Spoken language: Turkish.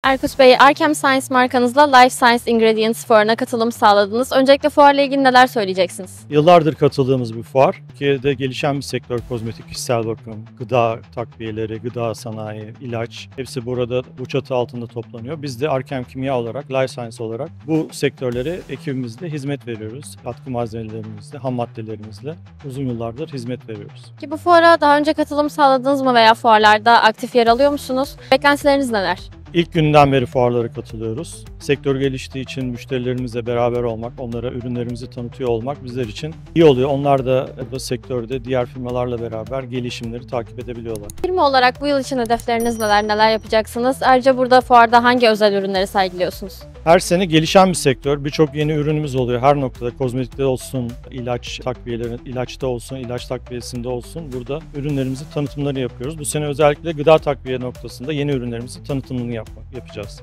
Erkut Bey, Arkem Science markanızla Life Science Ingredients Fuarı'na katılım sağladınız. Öncelikle fuarla ilgili neler söyleyeceksiniz? Yıllardır katıldığımız bir fuar. Türkiye'de gelişen bir sektör, kozmetik, kişisel bakım, gıda takviyeleri, gıda sanayi, ilaç hepsi burada bu çatı altında toplanıyor. Biz de Arkem Kimya olarak, Life Science olarak bu sektörlere ekibimizle hizmet veriyoruz. Katkı malzemelerimizle, ham maddelerimizle uzun yıllardır hizmet veriyoruz. Ki bu fuara daha önce katılım sağladınız mı veya fuarlarda aktif yer alıyor musunuz? Beklentileriniz neler? İlk günden beri fuarlara katılıyoruz. Sektör geliştiği için müşterilerimizle beraber olmak, onlara ürünlerimizi tanıtıyor olmak bizler için iyi oluyor. Onlar da bu sektörde diğer firmalarla beraber gelişimleri takip edebiliyorlar. Firma olarak bu yıl için hedefleriniz neler, neler yapacaksınız? Ayrıca burada fuarda hangi özel ürünleri sergiliyorsunuz? Her sene gelişen bir sektör. Birçok yeni ürünümüz oluyor her noktada. Kozmetikte olsun, ilaç takviyeleri, ilaçta olsun, ilaç takviyesinde olsun. Burada ürünlerimizi tanıtımları yapıyoruz. Bu sene özellikle gıda takviye noktasında yeni ürünlerimizin tanıtımını yapacağız.